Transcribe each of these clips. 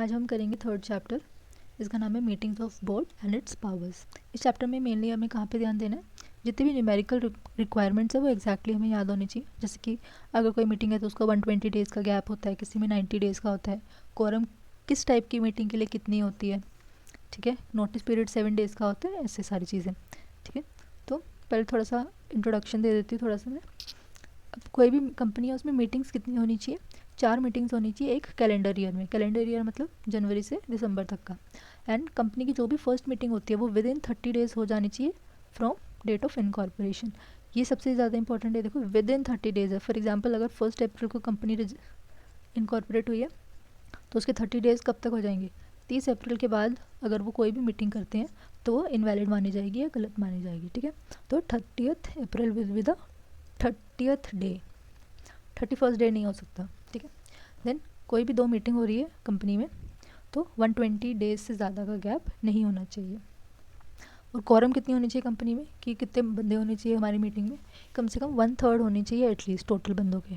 आज हम करेंगे थर्ड चैप्टर। इसका नाम है meetings of board and its powers. इस चैप्टर में मेनली हमें कहाँ पे ध्यान देना है, जितने भी न्यूमेरिकल रिक्वायरमेंट्स है वो एक्जैक्टली हमें याद होनी चाहिए। जैसे कि अगर कोई मीटिंग है तो उसका 120 डेज़ का गैप होता है, किसी में 90 डेज़ का होता है, कोरम किस टाइप की मीटिंग के लिए कितनी होती है, ठीक है, नोटिस पीरियड 7 डेज़ का होता है, ऐसे सारी चीज़ें, ठीक है। तो पहले थोड़ा सा इंट्रोडक्शन दे देती हूँ थोड़ा सा मैं। अब कोई भी कंपनी है उसमें मीटिंग्स कितनी होनी चाहिए, 4 मीटिंग्स होनी चाहिए एक कैलेंडर ईयर में। कैलेंडर ईयर मतलब जनवरी से दिसंबर तक का। एंड कंपनी की जो भी फर्स्ट मीटिंग होती है वो विद इन 30 डेज़ हो जानी चाहिए फ्रॉम डेट ऑफ इनकॉर्पोरेशन। ये सबसे ज़्यादा इंपॉर्टेंट है। देखो विद इन 30 डेज़ है। फॉर एग्जांपल अगर 1 अप्रैल को कंपनी इनकॉर्पोरेट हुई है तो उसके 30 डेज़ कब तक हो जाएंगे, 30 अप्रैल के बाद अगर वो कोई भी मीटिंग करते हैं तो वो इनवैलिड मानी जाएगी या गलत मानी जाएगी, ठीक है। तो 30 April with the 30th day, 31st day नहीं हो सकता, ठीक है। देन कोई भी 2 मीटिंग हो रही है कंपनी में तो 120 डेज से ज़्यादा का गैप नहीं होना चाहिए। और कॉरम कितनी होनी चाहिए कंपनी में, कि कितने बंदे होने चाहिए हमारी मीटिंग में, कम से कम 1/3 होनी चाहिए एटलीस्ट टोटल बंदों के,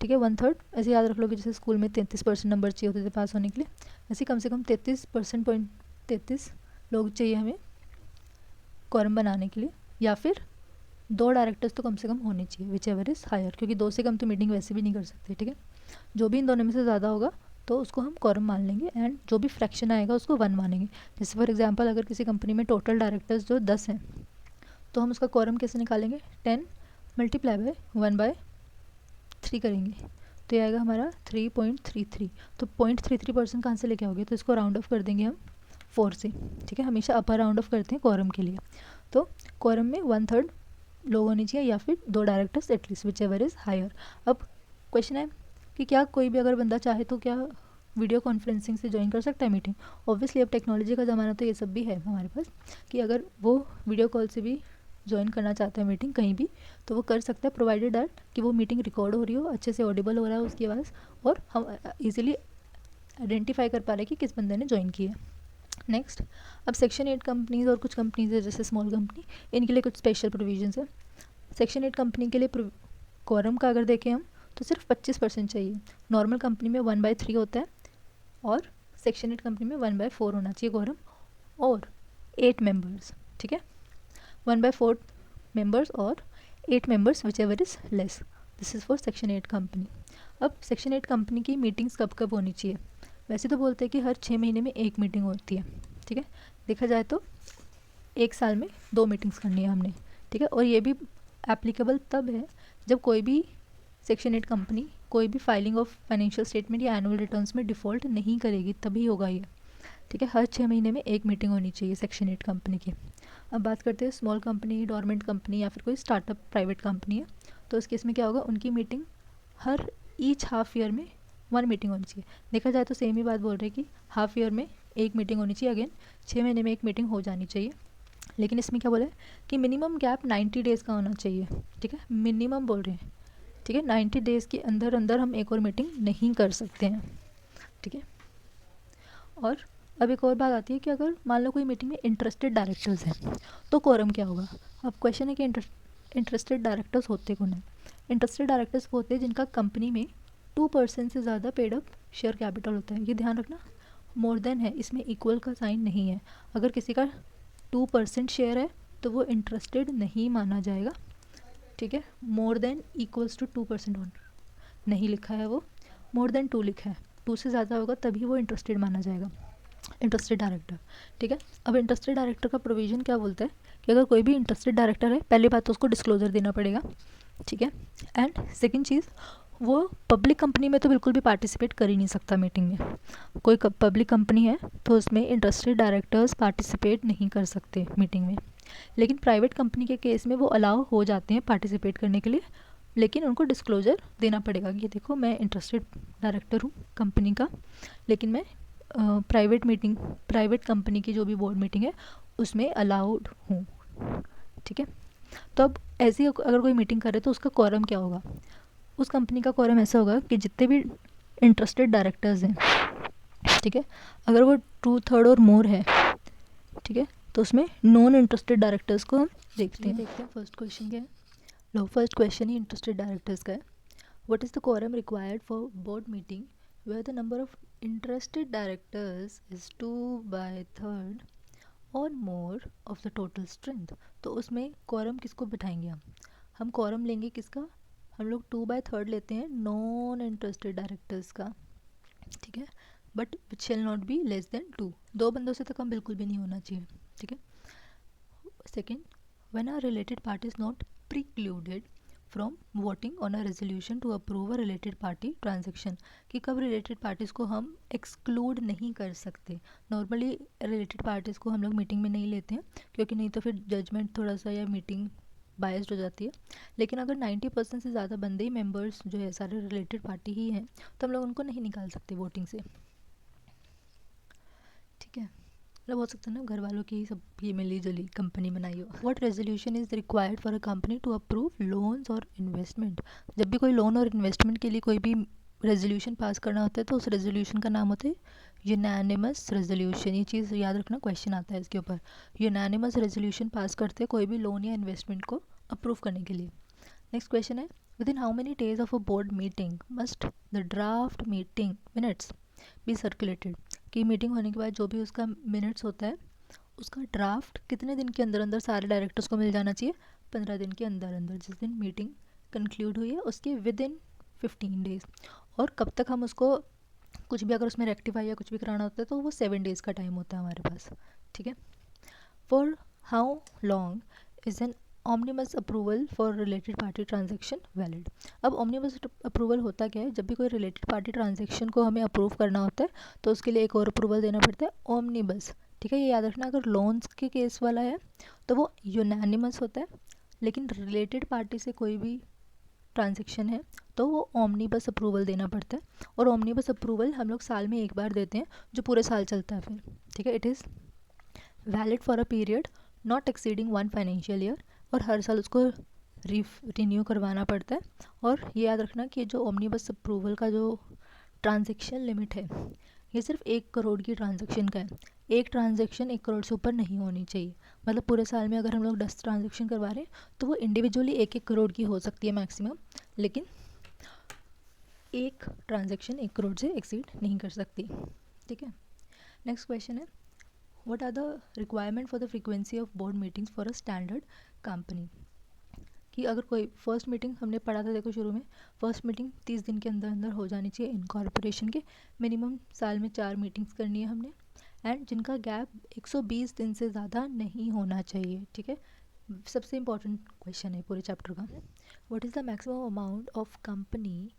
ठीक है। 1/3 ऐसे याद रख लो कि जैसे स्कूल में 33% नंबर चाहिए होते थे पास होने के लिए, ऐसे कम से कम 33 लोग चाहिए हमें कॉरम बनाने के लिए। या फिर 2 डायरेक्टर्स तो कम से कम होने चाहिए, विच एवर इज़ हायर, क्योंकि 2 से कम तो मीटिंग वैसे भी नहीं कर सकते, ठीक है। जो भी इन दोनों में से ज़्यादा होगा तो उसको हम कॉरम मान लेंगे, एंड जो भी फ्रैक्शन आएगा उसको 1 मानेंगे। जैसे फॉर एग्जांपल अगर किसी कंपनी में टोटल डायरेक्टर्स जो 10 हैं तो हम उसका कॉरम कैसे निकालेंगे, 10 मल्टीप्लाई बाय 1/3 करेंगे तो ये आएगा हमारा 3.33। तो 0.33% कहाँ से लेके आओगे, तो इसको राउंड ऑफ कर देंगे हम 4 से, ठीक है। हमेशा अपर राउंड ऑफ करते हैं कॉरम के लिए। तो कॉरम में 1/3 लोग होने चाहिए या फिर 2 directors at least, whichever is higher. अब क्वेश्चन है कि क्या कोई भी अगर बंदा चाहे तो क्या वीडियो कॉन्फ्रेंसिंग से ज्वाइन कर सकता है मीटिंग। ऑब्वियसली अब टेक्नोलॉजी का ज़माना तो ये सब भी है हमारे पास, कि अगर वो वीडियो कॉल से भी ज्वाइन करना चाहता है मीटिंग कहीं भी तो वो कर सकता है, प्रोवाइडेड दैट कि वो मीटिंग रिकॉर्ड हो रही हो, अच्छे से ऑडिबल हो रहा है उसकी आवाज़, और हम ईजिली आइडेंटिफाई कर पा रहे हैं कि किस बंदे ने ज्वाइन किया है। नेक्स्ट, अब सेक्शन 8 कंपनीज और कुछ कंपनीज है जैसे स्मॉल कंपनी, इनके लिए कुछ स्पेशल प्रोविजंस है। सेक्शन 8 कंपनी के लिए कॉरम का अगर देखें हम तो सिर्फ 25% चाहिए। नॉर्मल कंपनी में 1/3 होता है और सेक्शन 8 कंपनी में 1/4 होना चाहिए कॉरम, और 8 मेंबर्स, ठीक है, 1/4 मेंबर्स और 8 members which ever is less. This is for section 8 company. अब सेक्शन 8 कंपनी की मीटिंग्स कब कब होनी चाहिए, वैसे तो बोलते हैं कि हर 6 महीने में 1 मीटिंग होती है, ठीक है। देखा जाए तो 1 साल में 2 मीटिंग्स करनी है हमने, ठीक है। और ये भी एप्लीकेबल तब है जब कोई भी सेक्शन 8 कंपनी कोई भी फाइलिंग ऑफ फाइनेंशियल स्टेटमेंट या एनुअल रिटर्न्स में डिफ़ॉल्ट नहीं करेगी, तभी होगा ये, ठीक है। हर 6 महीने में 1 मीटिंग होनी चाहिए सेक्शन 8 कंपनी की। अब बात करते हैं स्मॉल कंपनी, डोरमेंट कंपनी या फिर कोई स्टार्टअप प्राइवेट कंपनी है, तो इस केस में क्या होगा, उनकी मीटिंग हर ईच हाफ ईयर में 1 मीटिंग होनी चाहिए। देखा जाए तो सेम ही बात बोल रहे हैं कि हाफ ईयर में 1 मीटिंग होनी चाहिए, अगेन 6 महीने में 1 मीटिंग हो जानी चाहिए। लेकिन इसमें क्या बोला है कि मिनिमम गैप 90 डेज़ का होना चाहिए, ठीक है, मिनिमम बोल रहे हैं, ठीक है। 90 डेज़ के अंदर अंदर हम एक और मीटिंग नहीं कर सकते हैं, ठीक है। और अब एक और बात आती है कि अगर मान लो कोई मीटिंग में इंटरेस्टेड डायरेक्टर्स हैं तो कोरम क्या होगा। अब क्वेश्चन है कि इंटरेस्टेड डायरेक्टर्स होते कौन है। इंटरेस्टेड डायरेक्टर्स वो होते हैं जिनका कंपनी में 2% से ज़्यादा पेड अप शेयर कैपिटल होता है। ये ध्यान रखना, मोर देन है, इसमें इक्वल का साइन नहीं है। अगर किसी का 2% शेयर है तो वो इंटरेस्टेड नहीं माना जाएगा, ठीक है। मोर देन इक्वल्स टू 2% नहीं लिखा है, वो मोर देन 2 लिखा है, 2 से ज़्यादा होगा तभी वो इंटरेस्टेड माना जाएगा, इंटरेस्टेड डायरेक्टर, ठीक है। अब इंटरेस्टेड डायरेक्टर का प्रोविज़न क्या बोलता है कि अगर कोई भी इंटरेस्टेड डायरेक्टर है, पहली बात तो उसको डिस्क्लोजर देना पड़ेगा, ठीक है। एंड सेकेंड चीज़, वो पब्लिक कंपनी में तो बिल्कुल भी पार्टिसिपेट कर ही नहीं सकता मीटिंग में। कोई पब्लिक कंपनी है तो उसमें इंटरेस्टेड डायरेक्टर्स पार्टिसिपेट नहीं कर सकते मीटिंग में। लेकिन प्राइवेट कंपनी के केस में वो अलाउ हो जाते हैं पार्टिसिपेट करने के लिए, लेकिन उनको डिस्क्लोजर देना पड़ेगा कि देखो मैं इंटरेस्टेड डायरेक्टर हूँ कंपनी का, लेकिन मैं प्राइवेट कंपनी की जो भी बोर्ड मीटिंग है उसमें अलाउड हूँ, ठीक है। तो अब ऐसी अगर कोई मीटिंग करे तो उसका कॉरम क्या होगा, उस कंपनी का कॉरम ऐसा होगा कि जितने भी इंटरेस्टेड डायरेक्टर्स हैं, ठीक है, अगर वो 2/3 और मोर है, ठीक है, तो उसमें नॉन इंटरेस्टेड डायरेक्टर्स को हम देखते हैं फर्स्ट क्वेश्चन क्या है। लो, फर्स्ट क्वेश्चन ही इंटरेस्टेड डायरेक्टर्स का है। What is the quorum required for board meeting where the number of interested directors is 2/3 और more of the total strength. तो उसमें quorum किसको बिठाएंगे हम quorum लेंगे किसका, हम लोग 2/3 लेते हैं नॉन इंटरेस्टेड डायरेक्टर्स का, ठीक है, but which shall not be less than 2, 2 बंदों से तो कम बिल्कुल भी नहीं होना चाहिए, ठीक है। Second, when are related party is not precluded from voting on a resolution to approve a related party transaction, कि कब रिलेटेड पार्टीज़ को हम एक्सक्लूड नहीं कर सकते। नॉर्मली रिलेटेड पार्टीज़ को हम लोग मीटिंग में नहीं लेते हैं, क्योंकि नहीं तो फिर जजमेंट थोड़ा सा या मीटिंग बायस्ड हो जाती है। लेकिन अगर 90% से ज़्यादा बंदे ही मेंबर्स जो है सारे रिलेटेड पार्टी ही हैं, तो हम लोग उनको नहीं निकाल सकते वोटिंग से, ठीक है। मतलब हो सकता है ना घर वालों की सब ये मिली जुली कंपनी बनाई हो। What resolution is required for a company to approve loans और इन्वेस्टमेंट। जब भी कोई लोन और इन्वेस्टमेंट के लिए कोई भी रेजोल्यूशन पास करना होता है तो उस रेजोल्यूशन का नाम होता है यूनानिमस रेजोल्यूशन। ये चीज़ याद रखना, क्वेश्चन आता है इसके ऊपर। यूनानिमस रेजोल्यूशन पास करते हैं कोई भी लोन या इन्वेस्टमेंट को अप्रूव करने के लिए। नेक्स्ट क्वेश्चन है, within how many days of a board meeting must the draft meeting minutes be circulated, कि मीटिंग होने के बाद जो भी उसका मिनट्स होता है उसका ड्राफ्ट कितने दिन के अंदर अंदर सारे डायरेक्टर्स को मिल जाना चाहिए, 15 दिन के अंदर अंदर, जिस दिन मीटिंग कंक्लूड हुई है उसके विद इन 15 डेज। और कब तक हम उसको कुछ भी अगर उसमें रेक्टिफाई या कुछ भी कराना होता है तो वो 7 डेज़ का टाइम होता है हमारे पास, ठीक है। For how long is an omnibus approval for related party transaction valid. अब ऑमनिबस अप्रूवल होता क्या है, जब भी कोई रिलेटेड पार्टी ट्रांजेक्शन को हमें अप्रूव करना होता है तो उसके लिए एक और अप्रूवल देना पड़ता है, ऑमनिबस, ठीक है। ये याद रखना, अगर लोन्स के केस वाला है तो वो यूनानिमस होता है, लेकिन रिलेटेड पार्टी से कोई भी ट्रांजेक्शन है तो वो ऑमनिबस अप्रूवल देना पड़ता है। और ऑमनिबस अप्रूवल हम लोग साल में एक बार देते हैं जो पूरे साल चलता है फिर, ठीक है। It is valid for a period not exceeding 1 financial year, और हर साल उसको रिन्यू करवाना पड़ता है। और ये याद रखना कि जो ओमनीबस अप्रूवल का जो ट्रांजैक्शन लिमिट है ये सिर्फ 1 करोड़ की ट्रांजैक्शन का है। एक ट्रांजैक्शन 1 करोड़ से ऊपर नहीं होनी चाहिए। मतलब पूरे साल में अगर हम लोग 10 ट्रांजैक्शन करवा रहे हैं तो वो इंडिविजुअली 1-1 करोड़ की हो सकती है मैक्सिमम, लेकिन एक ट्रांजैक्शन 1 करोड़ से एक्सीड नहीं कर सकती, ठीक है। नेक्स्ट क्वेश्चन है, what are the requirement for the frequency of board meetings for a standard company। कि अगर कोई फर्स्ट मीटिंग हमने पढ़ा था, देखो शुरू में फर्स्ट मीटिंग 30 दिन के अंदर अंदर हो जानी चाहिए इनकॉर्पोरेशन के, मिनिमम साल में 4 मीटिंग्स करनी है हमने, एंड जिनका गैप 120 दिन से ज़्यादा नहीं होना चाहिए, ठीक है। सबसे इंपॉर्टेंट क्वेश्चन है पूरे चैप्टर का। What is the maximum amount of company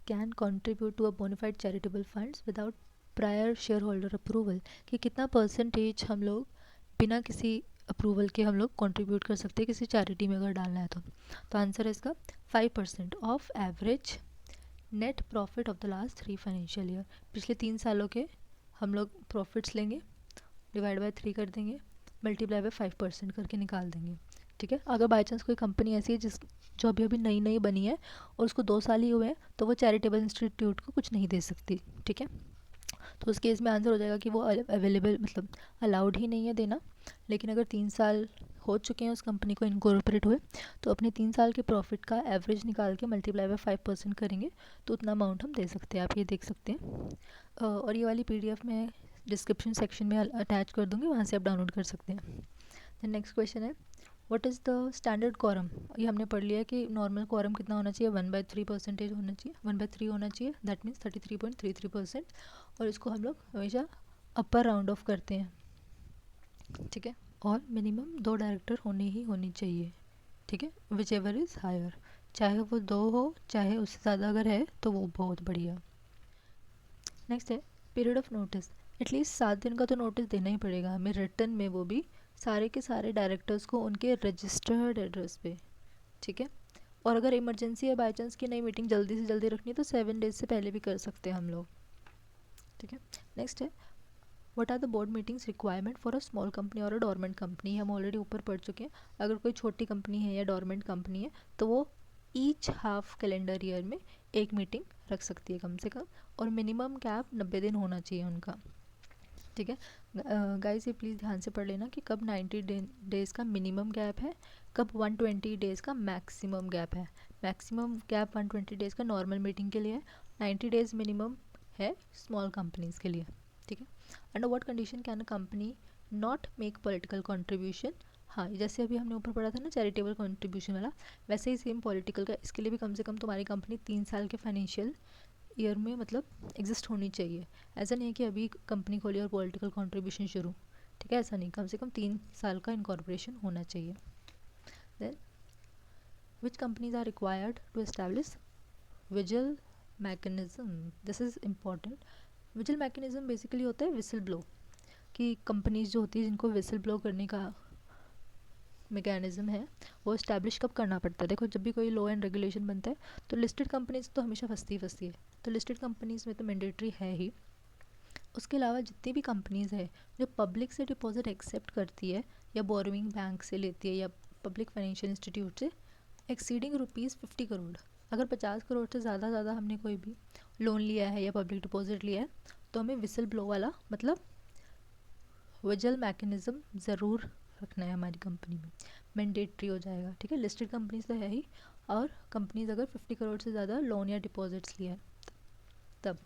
can contribute to a bona fide charitable funds without prior shareholder approval, कि कितना परसेंटेज हम लोग बिना किसी अप्रूवल के हम लोग कंट्रीब्यूट कर सकते हैं किसी चैरिटी में अगर डालना है तो आंसर है इसका 5% of average net profit of the last 3 financial year. पिछले 3 सालों के हम लोग प्रॉफिट्स लेंगे, डिवाइड बाय 3 कर देंगे, मल्टीप्लाई बाय 5% करके निकाल देंगे, ठीक है। अगर बाई चांस कोई कंपनी ऐसी है जिस जो अभी अभी नई नई बनी है और उसको 2 साल ही हुए हैं तो वो चैरिटेबल इंस्टीट्यूट को कुछ नहीं दे सकती, ठीक है। तो उस केस में आंसर हो जाएगा कि वो अवेलेबल मतलब अलाउड ही नहीं है देना। लेकिन अगर 3 साल हो चुके हैं उस कंपनी को इनकॉर्पोरेट हुए तो अपने 3 साल के प्रॉफिट का एवरेज निकाल के मल्टीप्लाई बाय 5% करेंगे तो उतना अमाउंट हम दे सकते हैं, आप ये देख सकते हैं। और ये वाली PDF मैं डिस्क्रिप्शन सेक्शन में अटैच कर दूँगी, वहाँ से आप डाउनलोड कर सकते हैं। देन नेक्स्ट क्वेश्चन है, what is the standard quorum. ये हमने पढ़ लिया कि नॉर्मल क्वारम कितना होना चाहिए, 1/3% होना चाहिए, 1/3 होना चाहिए, दैट मीन्स 33.33%। और इसको हम लोग हमेशा अपर राउंड ऑफ करते हैं, ठीक है। और मिनिमम 2 डायरेक्टर होनी चाहिए, ठीक है, विच एवर इज़ हायर, चाहे वो 2 हो चाहे उससे ज़्यादा अगर है तो वो बहुत बढ़िया। नेक्स्ट है पीरियड ऑफ नोटिस, एटलीस्ट 7 दिन का तो नोटिस देना ही पड़ेगा हमें रिटर्न में, वो भी सारे के सारे डायरेक्टर्स को उनके रजिस्टर्ड एड्रेस पे, ठीक है। और अगर इमरजेंसी है बाई चांस की नई मीटिंग जल्दी से जल्दी रखनी है तो 7 डेज से पहले भी कर सकते हैं हम लोग, ठीक है। नेक्स्ट है, what are the board meetings requirement for a small company और अ डोरमेंट कंपनी। हम ऑलरेडी ऊपर पढ़ चुके हैं, अगर कोई छोटी कंपनी है या डोरमेंट कंपनी है तो वो ईच हाफ कैलेंडर ईयर में एक मीटिंग रख सकती है कम से कम, और मिनिमम कैप 90 दिन होना चाहिए उनका, ठीक है। गाइस ये प्लीज़ ध्यान से पढ़ लेना कि कब 90 डेज़ का मिनिमम गैप है, कब 120 डेज़ का मैक्सिमम गैप है। मैक्सिमम गैप 120 डेज़ का नॉर्मल मीटिंग के लिए है, 90 डेज़ मिनिमम है स्मॉल कंपनीज़ के लिए, ठीक है। Under what condition can a company not make political contribution. हाँ, जैसे अभी हमने ऊपर पढ़ा था ना चैरिटेबल कंट्रीब्यूशन वाला, वैसे ही सेम पॉलिटिकल का, इसके लिए भी कम से कम तुम्हारी कंपनी 3 साल के फाइनेंशियल ईयर में मतलब एग्जिस्ट होनी चाहिए। ऐसा नहीं है कि अभी कंपनी खोली और पॉलिटिकल कंट्रीब्यूशन शुरू, ठीक है, ऐसा नहीं, कम से कम 3 साल का इनकॉर्पोरेशन होना चाहिए। Then which companies are required to establish vigil mechanism, this is important. Vigil mechanism basically होता है विसल ब्लो, कि कंपनीज जो होती है जिनको विसल ब्लो करने का मैकेनिज्म है वो इस्टेब्लिश कब करना पड़ता है। देखो, जब भी कोई लॉ एंड रेगुलेशन बनता है तो लिस्टेड कंपनीज तो हमेशा फंसती है, तो लिस्टेड कंपनीज में तो मैंडेटरी है ही। उसके अलावा जितनी भी कंपनीज है जो पब्लिक से डिपॉजिट एक्सेप्ट करती है या बोरोइंग बैंक से लेती है या पब्लिक फाइनेंशियल इंस्टीट्यूट से एक्सीडिंग ₹50 करोड़, अगर 50 करोड़ से ज़्यादा हमने कोई भी लोन लिया है या पब्लिक डिपॉजिट लिया है तो हमें विसल ब्लो वाला मतलब विजिल मैकेनिज्म ज़रूर रखना है हमारी कंपनी में, मैंडेटरी हो जाएगा, ठीक है। लिस्टेड कंपनीज तो है ही, और कंपनीज अगर 50 करोड़ से ज़्यादा लोन या डिपॉजिट्स लिया है तब।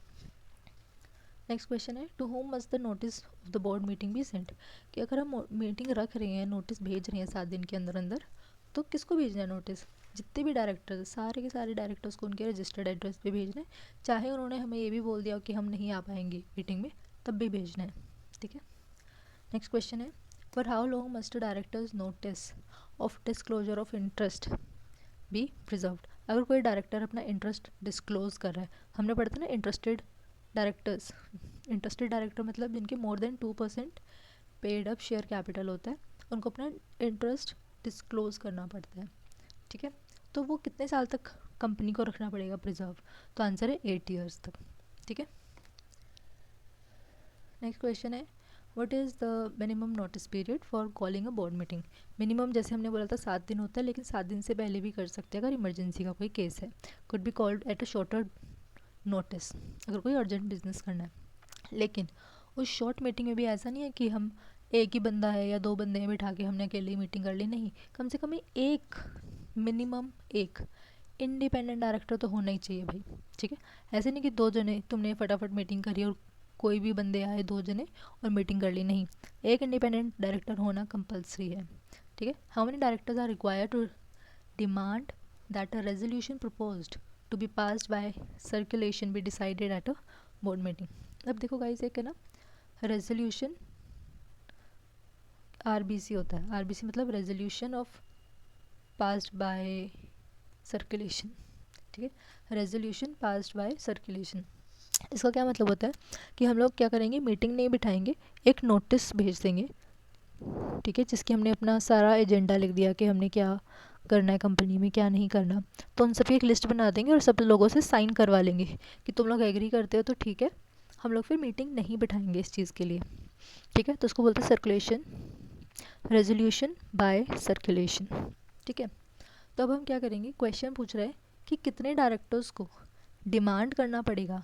नेक्स्ट क्वेश्चन है, to whom must the notice of the board meeting be sent, कि अगर हम मीटिंग रख रहे हैं, नोटिस भेज रहे हैं 7 दिन के अंदर तो किसको भेजना है नोटिस? जितने भी डायरेक्टर्स, सारे के सारे डायरेक्टर्स को उनके रजिस्टर्ड एड्रेस पे भेजना है, चाहे उन्होंने हमें ये भी बोल दिया कि हम नहीं आ पाएंगे मीटिंग में, तब भी भेजना है, ठीक है। नेक्स्ट क्वेश्चन है, for how long must directors notice of disclosure of interest be preserved. अगर कोई डायरेक्टर अपना इंटरेस्ट डिस्क्लोज कर रहा है, हमने पढ़ा था ना इंटरेस्टेड डायरेक्टर मतलब जिनके more than 2% paid up share capital होता है, उनको अपना इंटरेस्ट डिस्क्लोज करना पड़ता है, ठीक है। तो वो कितने साल तक कंपनी को रखना पड़ेगा प्रिजर्व? तो आंसर है 8 ईयर्स तक, ठीक है। नेक्स्ट क्वेश्चन है, what is the minimum notice period for calling a board meeting. Minimum जैसे हमने बोला था 7 दिन होता है, लेकिन 7 दिन से पहले भी कर सकते हैं अगर इमरजेंसी का कोई केस है। Could be called at a shorter notice, अगर कोई अर्जेंट बिजनेस करना है। लेकिन उस शॉर्ट मीटिंग में भी ऐसा नहीं है कि हम एक ही बंदा है या 2 बंदे हैं बिठा के हमने अकेले ही मीटिंग कर ली, नहीं, कम से कम एक, मिनिमम एक इंडिपेंडेंट डायरेक्टर तो होना ही चाहिए भाई, ठीक है। ऐसे नहीं कि 2 जने तुमने फटाफट मीटिंग करी और कोई भी बंदे आए 2 जने और मीटिंग कर ली, नहीं, एक इंडिपेंडेंट डायरेक्टर होना कंपलसरी है, ठीक है। How many directors are required to demand that a resolution proposed to be passed by circulation be decided at a board meeting. अब देखो गाइस, एक है ना रेजोल्यूशन, आरबीसी होता है, आरबीसी मतलब resolution of passed by circulation, ठीक है, रेजोल्यूशन पास्ड बाय सर्कुलेशन। इसका क्या मतलब होता है कि हम लोग क्या करेंगे, मीटिंग नहीं बिठाएंगे, एक नोटिस भेज देंगे, ठीक है, जिसकी हमने अपना सारा एजेंडा लिख दिया कि हमने क्या करना है कंपनी में, क्या नहीं करना, तो उन सबकी एक लिस्ट बना देंगे और सब लोगों से साइन करवा लेंगे कि तुम लोग एग्री करते हो तो ठीक है, हम लोग फिर मीटिंग नहीं बिठाएंगे इस चीज़ के लिए, ठीक है। तो उसको बोलते हैं सर्कुलेशन, रेजोल्यूशन बाय सर्कुलेशन, ठीक है। तो अब हम क्या करेंगे, क्वेश्चन पूछ रहे हैं कि कितने डायरेक्टर्स को डिमांड करना पड़ेगा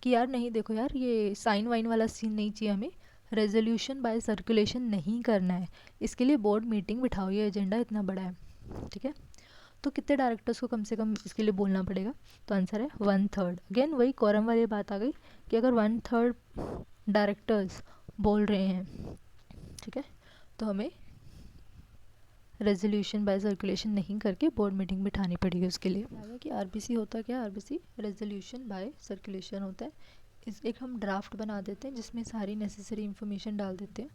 कि यार नहीं, देखो यार, ये साइन वाइन वाला सीन नहीं चाहिए हमें, रेजोल्यूशन बाय सर्कुलेशन नहीं करना है, इसके लिए बोर्ड मीटिंग बिठाओ, ये एजेंडा इतना बड़ा है, ठीक है। तो कितने डायरेक्टर्स को कम से कम इसके लिए बोलना पड़ेगा? तो आंसर है 1/3। अगेन वही कोरम वाली बात आ गई कि अगर 1/3 डायरेक्टर्स बोल रहे हैं, ठीक है, तो हमें रेजोल्यूशन बाय सर्कुलेशन नहीं करके बोर्ड मीटिंग बिठानी पड़ेगी उसके लिए। आगे कि आरबीसी होता क्या, आरबीसी रेजोल्यूशन बाय सर्कुलेशन होता है। इस एक हम ड्राफ्ट बना देते हैं जिसमें सारी नेसेसरी इन्फॉर्मेशन डाल देते हैं,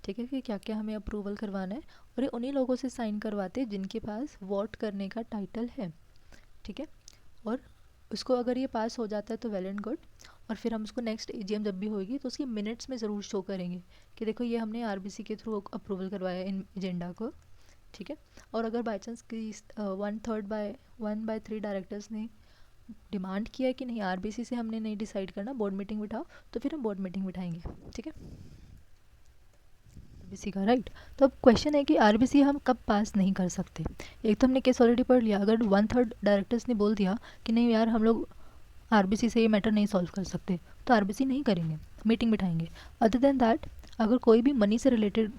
ठीक है, कि क्या क्या हमें अप्रूवल करवाना है, और ये उन्हीं लोगों से साइन करवाते हैं जिनके पास वोट करने का टाइटल है, ठीक है। और उसको अगर ये पास हो जाता है तो वेल एंड गुड, और फिर हम उसको नेक्स्ट एजीएम जब भी होगी तो उसकी मिनट्स में ज़रूर शो करेंगे कि देखो ये हमने आरबीसी के थ्रू अप्रूवल करवाया इन एजेंडा को, ठीक है। और अगर बाई चांस की 1/3 डायरेक्टर्स ने डिमांड किया है कि नहीं, आरबीसी से हमने नहीं डिसाइड करना, बोर्ड मीटिंग बिठाओ, तो फिर हम बोर्ड मीटिंग बिठाएंगे, ठीक है, आरबीसी का, राइट। तो अब क्वेश्चन है कि आरबीसी हम कब पास नहीं कर सकते। एक तो हमने केस ऑलरेडी पढ़ लिया, अगर 1/3 डायरेक्टर्स ने बोल दिया कि नहीं यार हम लोग आरबीसी से ये मैटर नहीं सॉल्व कर सकते, तो आरबीसी नहीं करेंगे, मीटिंग बिठाएंगे। अदर देन दैट, अगर कोई भी मनी से रिलेटेड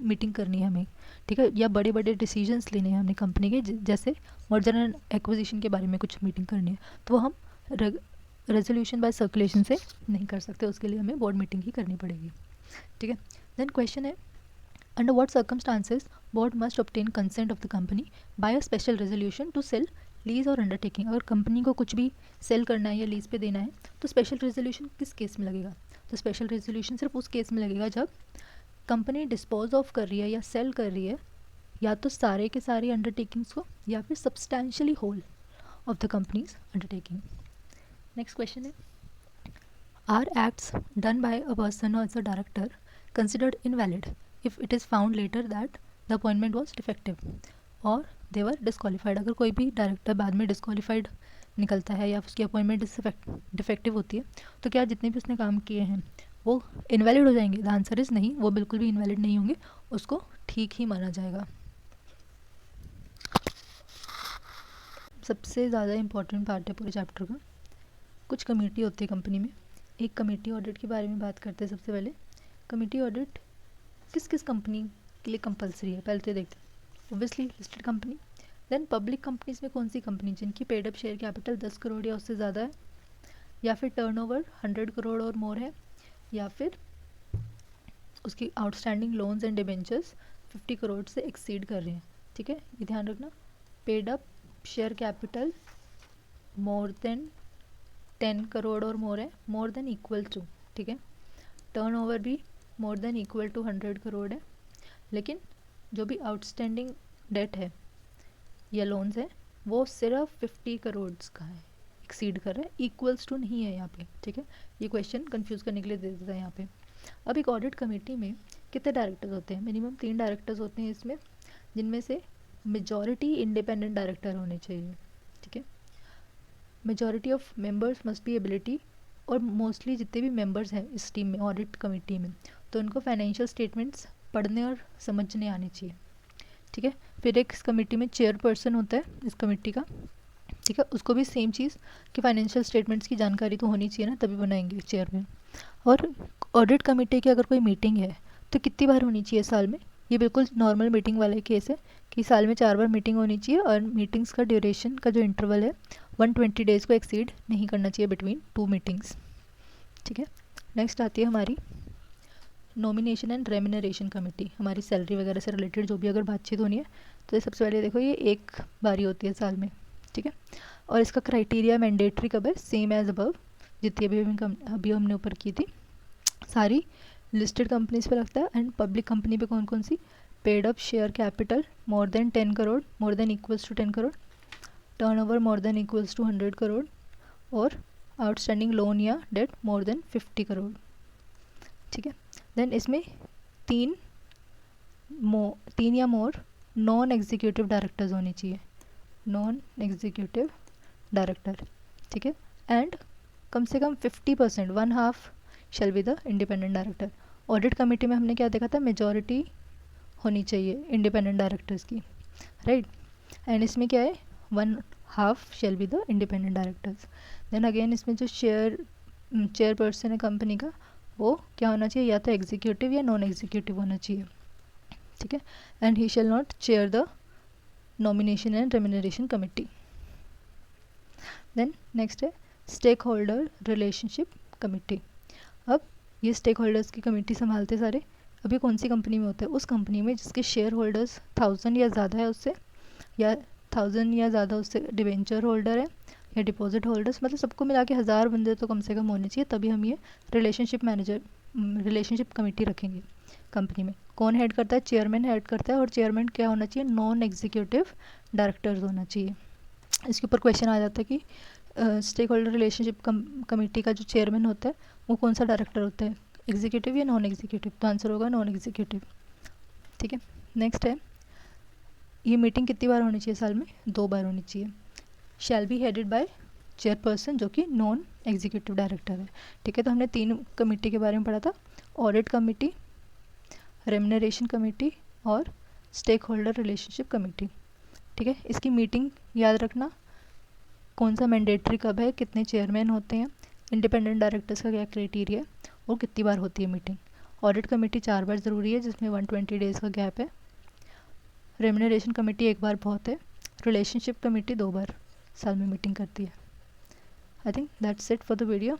मीटिंग करनी है हमें, ठीक है, या बड़े बड़े डिसीजंस लेने हैं हमने कंपनी के, जैसे मर्जर एंड एक्विजिशन के बारे में कुछ मीटिंग करनी है, तो हम रेजोल्यूशन बाय सर्कुलेशन से नहीं कर सकते, उसके लिए हमें बोर्ड मीटिंग ही करनी पड़ेगी, ठीक है। देन क्वेश्चन है, under what circumstances board must obtain consent of the company by a special resolution to sell, lease और अंडरटेकिंग। अगर कंपनी को कुछ भी सेल करना है या लीज पे देना है तो स्पेशल रेजोल्यूशन किस केस में लगेगा? तो स्पेशल रेजोल्यूशन सिर्फ उस केस में लगेगा जब कंपनी डिस्पोज ऑफ कर रही है या सेल कर रही है या तो सारे के सारे अंडरटेकिंग्स को या फिर substantially whole of the company's undertaking. Next question है, are acts done by a person और as a director considered invalid if it is found later that the appointment was defective और दे वर डिस्क्वालीफाइड। अगर कोई भी director बाद में disqualified निकलता है या उसकी अपॉइंटमेंट डिफेक्टिव होती है तो क्या जितने भी उसने काम किए हैं वो इनवैलिड हो जाएंगे? द आंसर इज़ नहीं, वो बिल्कुल भी इनवैलिड नहीं होंगे, उसको ठीक ही माना जाएगा। सबसे ज़्यादा इम्पॉर्टेंट पार्ट है पूरे चैप्टर का। कुछ कमेटी होती है कंपनी में, एक कमेटी ऑडिट के बारे में बात करते हैं। सबसे पहले कमेटी ऑडिट किस किस कंपनी के लिए कंपलसरी है, पहले तो देखते हैं। Obviously listed company. Then public companies में कौन सी कंपनी जिनकी paid up share capital 10 crore या उससे ज़्यादा है, या फिर टर्नओवर 100 करोड़ और मोर है, या फिर उसकी outstanding loans and debentures 50 crore से एक्सीड कर रहे हैं, ठीक है, ये ध्यान रखना। Paid up share capital more than 10 crore और मोर है, मोर देन इक्वल टू, ठीक है। टर्नओवर भी more than equal to 100 crore है, लेकिन जो भी आउटस्टैंडिंग डेट है या लोन्स है वो सिर्फ 50 करोड़ का है, एक्सीड कर रहा है, इक्वल्स टू नहीं है यहाँ पे, ठीक है। ये क्वेश्चन कंफ्यूज करने के लिए दे देता है यहाँ पे। अब एक ऑडिट कमेटी में कितने डायरेक्टर्स होते हैं? मिनिमम 3 डायरेक्टर्स होते हैं इसमें, जिनमें से मेजॉरिटी इंडिपेंडेंट डायरेक्टर होने चाहिए, ठीक है। Majority of members must be ability, और मोस्टली जितने भी मेंबर्स हैं इस टीम में, ऑडिट कमेटी में, तो उनको फाइनेंशियल स्टेटमेंट्स पढ़ने और समझने आने चाहिए, ठीक है। फिर एक इस कमेटी में चेयरपर्सन होता है इस कमेटी का, ठीक है, उसको भी सेम चीज़ कि फाइनेंशियल स्टेटमेंट्स की जानकारी तो होनी चाहिए ना, तभी बनाएंगे चेयरमैन। और ऑडिट कमेटी की अगर कोई मीटिंग है तो कितनी बार होनी चाहिए साल में? ये बिल्कुल नॉर्मल मीटिंग वाला केस है कि साल में 4 बार मीटिंग होनी चाहिए, और मीटिंग्स का ड्यूरेशन का जो इंटरवल है 120 डेज़ को एक्सीड नहीं करना चाहिए बिटवीन 2 मीटिंग्स, ठीक है। नेक्स्ट आती है हमारी नॉमिनेशन एंड रेम्यूनरेशन कमेटी, हमारी सैलरी वगैरह से रिलेटेड जो भी अगर बातचीत होनी है तो ये सबसे पहले देखो ये एक बारी होती है साल में, ठीक है। और इसका क्राइटेरिया मैंडेटरी कब है? सेम एज अबव, जितनी अभी हमने ऊपर की थी सारी लिस्टेड कंपनीज पे लगता है। एंड पब्लिक कंपनी पे कौन कौन सी? Paid up share capital more than 10 crore, more than equals to 10 crore, turnover more than equals to 100 crore, और आउटस्टैंडिंग लोन या डेट मोर देन 50 करोड़, ठीक है। देन इसमें तीन या मोर नॉन एग्जीक्यूटिव डायरेक्टर्स होने चाहिए, नॉन एग्जीक्यूटिव डायरेक्टर, ठीक है। एंड कम से कम 50%, 1/2 shall be the independent director. Audit committee में हमने क्या देखा था? मेजॉरिटी होनी चाहिए इंडिपेंडेंट डायरेक्टर्स की, राइट। एंड इसमें क्या है? 1/2 shall be the independent directors. Then again इसमें जो चेयरपर्सन है कंपनी का, वो क्या होना चाहिए? या तो एग्जीक्यूटिव या नॉन एग्जीक्यूटिव होना चाहिए, ठीक है। And he shall not chair the nomination and remuneration committee. Then next है स्टेक होल्डर रिलेशनशिप कमेटी। अब ये स्टेक होल्डर्स की कमेटी संभालते सारे, अभी कौन सी कंपनी में होता है? उस कंपनी में जिसके शेयर होल्डर्स 1000 या ज़्यादा है उससे, या 1000 या ज़्यादा उससे डिवेंचर होल्डर है या डिपॉजिट होल्डर्स, मतलब सबको मिला के 1000 बंदे तो कम से कम होने चाहिए, तभी हम ये रिलेशनशिप कमेटी रखेंगे कंपनी में। कौन हेड करता है? चेयरमैन हेड करता है, और चेयरमैन क्या होना चाहिए? नॉन एग्जीक्यूटिव डायरेक्टर्स होना चाहिए। इसके ऊपर क्वेश्चन आ जाता है कि स्टेक होल्डर रिलेशनशिप कमेटी का जो चेयरमैन होता है वो कौन सा डायरेक्टर होता है? एग्जीक्यूटिव या नॉन एग्जीक्यूटिव? तो आंसर होगा नॉन एग्जीक्यूटिव, ठीक है। नेक्स्ट है ये मीटिंग कितनी बार होनी चाहिए साल में? 2 बार होनी चाहिए। Shall be headed by chairperson जो कि नॉन एग्जीक्यूटिव डायरेक्टर है, ठीक है। तो हमने 3 कमेटी के बारे में पढ़ा था, ऑडिट कमेटी, रेम्यूनरेशन कमेटी और स्टेक होल्डर रिलेशनशिप कमेटी, ठीक है। इसकी मीटिंग याद रखना, कौन सा मैंडेटरी कब है, कितने चेयरमैन होते हैं, इंडिपेंडेंट डायरेक्टर्स का क्या क्राइटेरिया और कितनी बार होती है मीटिंग। ऑडिट कमेटी 4 बार ज़रूरी है जिसमें 120 डेज़ का गैप है। रेम्यूनरेशन कमेटी 1 बार बहुत है। रिलेशनशिप कमेटी 2 बार साल में मीटिंग करती है, I think that's it for the video.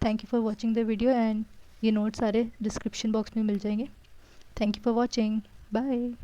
Thank you for watching the video and ये नोट्स सारे डिस्क्रिप्शन बॉक्स में मिल जाएंगे. Thank you for watching. Bye.